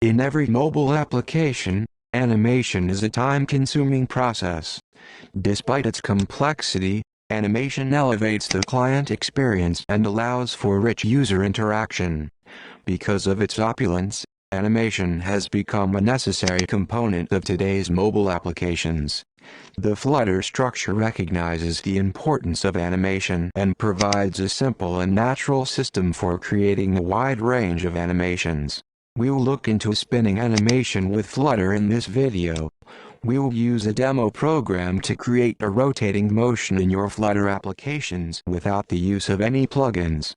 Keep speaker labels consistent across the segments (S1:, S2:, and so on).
S1: In every mobile application, animation is a time-consuming process. Despite its complexity, animation elevates the client experience and allows for rich user interaction. Because of its opulence, animation has become a necessary component of today's mobile applications. The Flutter structure recognizes the importance of animation and provides a simple and natural system for creating a wide range of animations. We'll look into spinning animation with Flutter in this video. We'll use a demo program to create a rotating motion in your Flutter applications without the use of any plugins.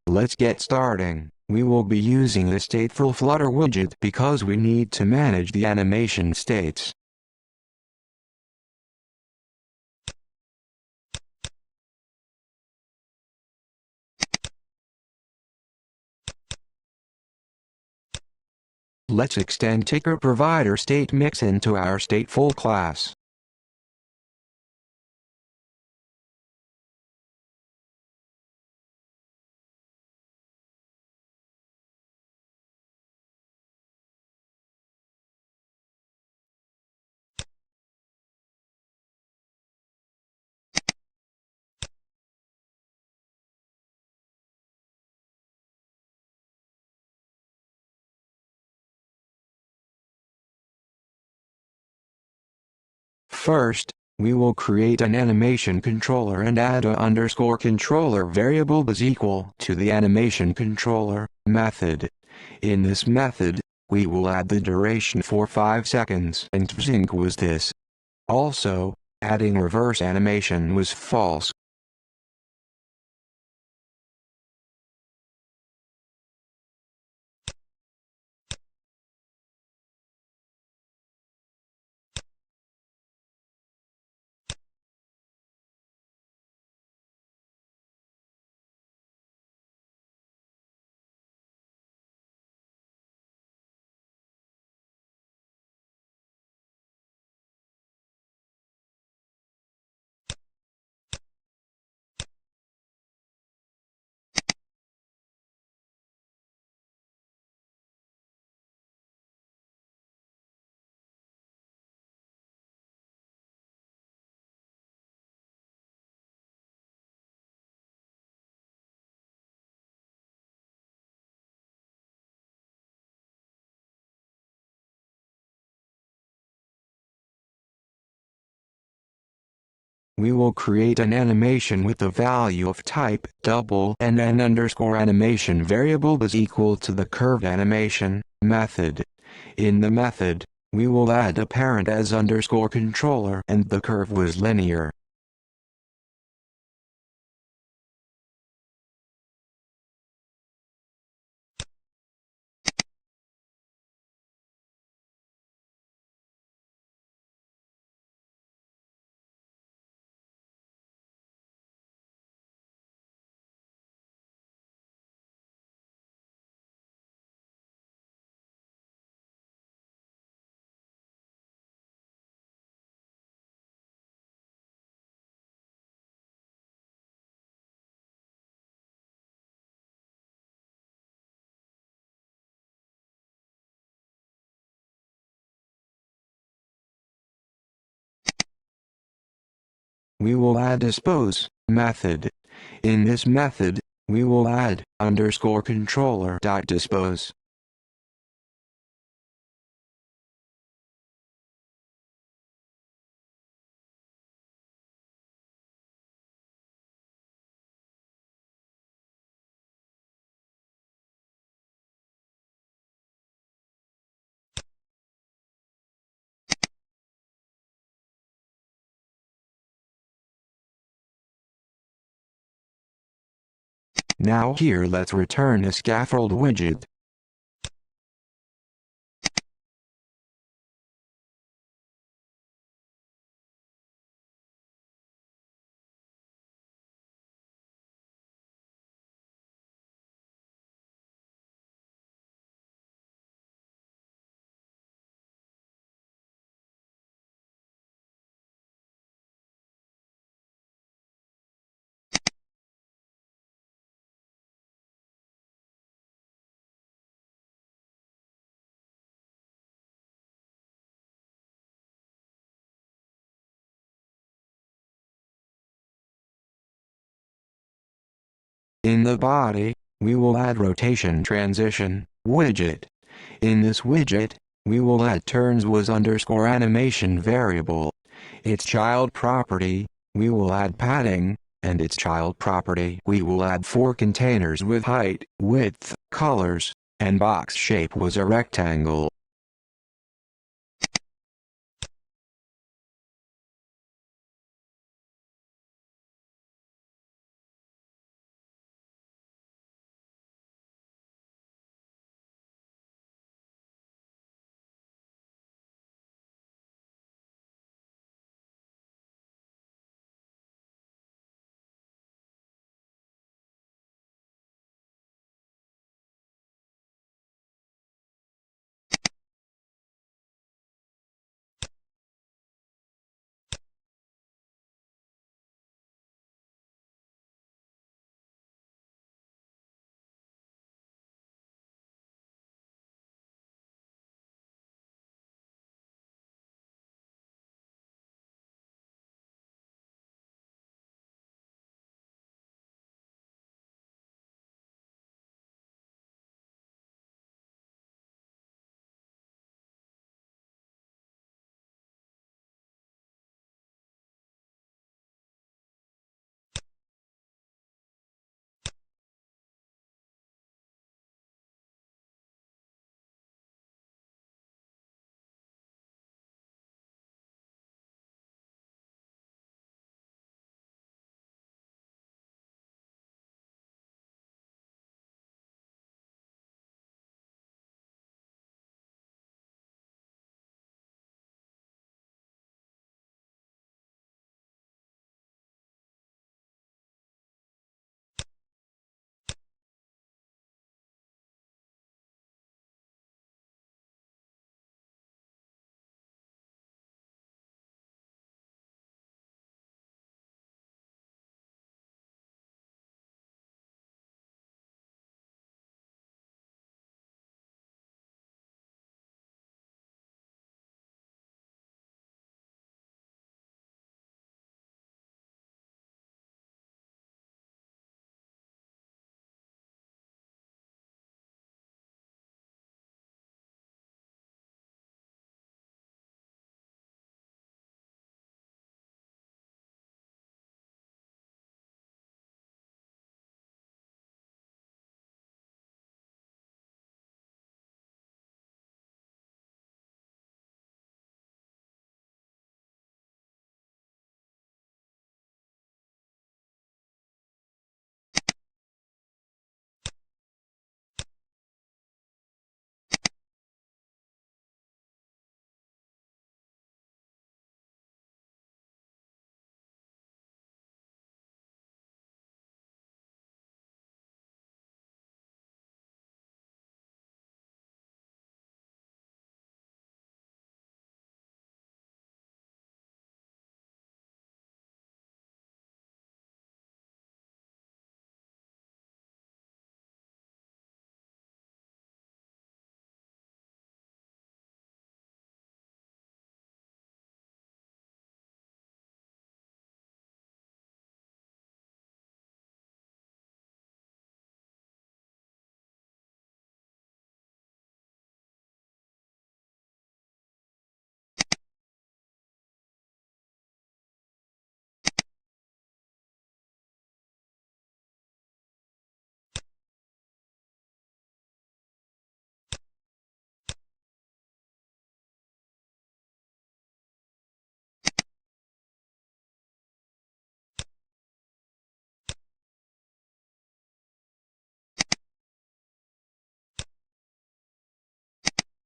S1: Let's get starting. We will be using the stateful Flutter widget because we need to manage the animation states. Let's extend ticker provider state mix into our stateful class. First, we will create an animation controller and add a _controller variable is equal to the animation controller method. In this method, we will add the duration for 5 seconds and sync was this. Also, adding reverse animation was false. We will create an animation with the value of type double and an _animation variable is equal to the curved animation method. In the method, we will add a parent as _controller and the curve was linear. We will add dispose method. In this method, we will add _controller.dispose. Now here let's return a scaffold widget. In the body, we will add rotation transition widget. In this widget, we will add turns was underscore animation variable. Its child property, we will add padding, and its child property we will add 4 containers with height, width, colors, and box shape was a rectangle.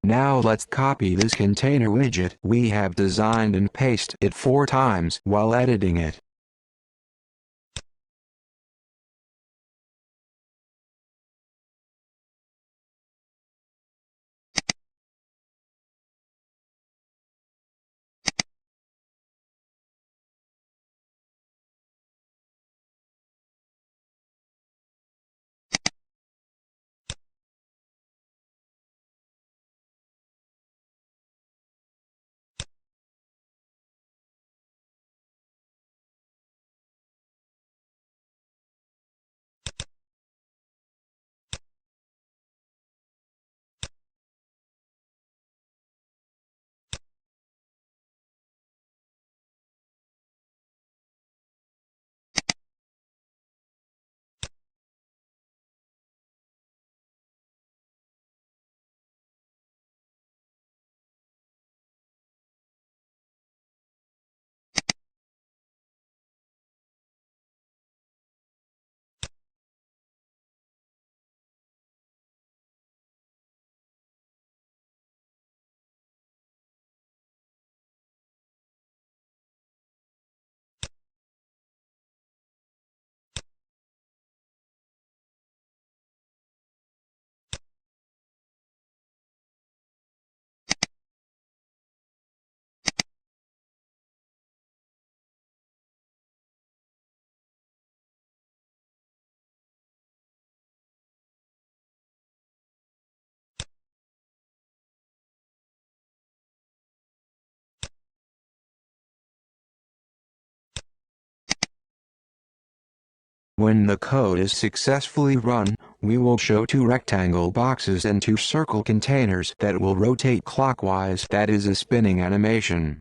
S1: Now let's copy this container widget we have designed and paste it 4 times while editing it. When the code is successfully run, we will show 2 rectangle boxes and 2 circle containers that will rotate clockwise. That is a spinning animation.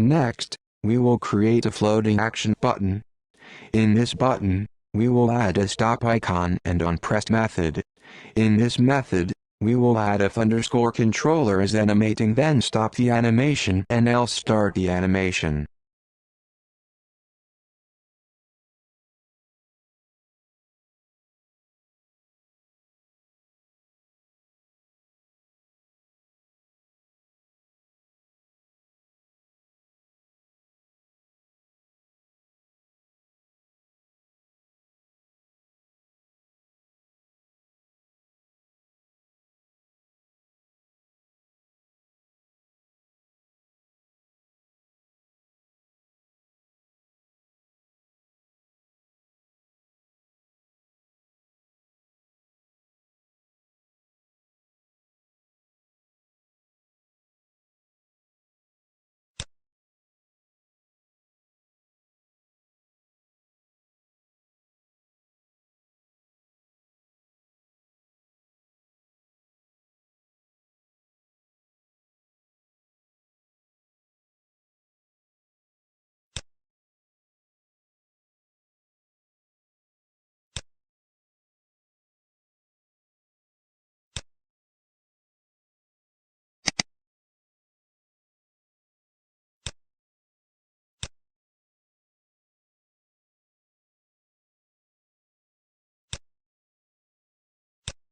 S1: Next, we will create a floating action button. In this button, we will add a stop icon and onPressed method. In this method, we will add if underscore controller is animating, then stop the animation and else start the animation.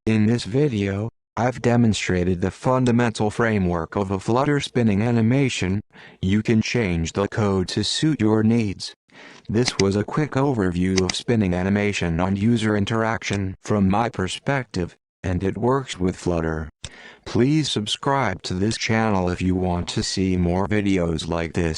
S1: In this video, I've demonstrated the fundamental framework of a Flutter spinning animation. You can change the code to suit your needs. This was a quick overview of spinning animation and user interaction from my perspective, and it works with Flutter. Please subscribe to this channel if you want to see more videos like this.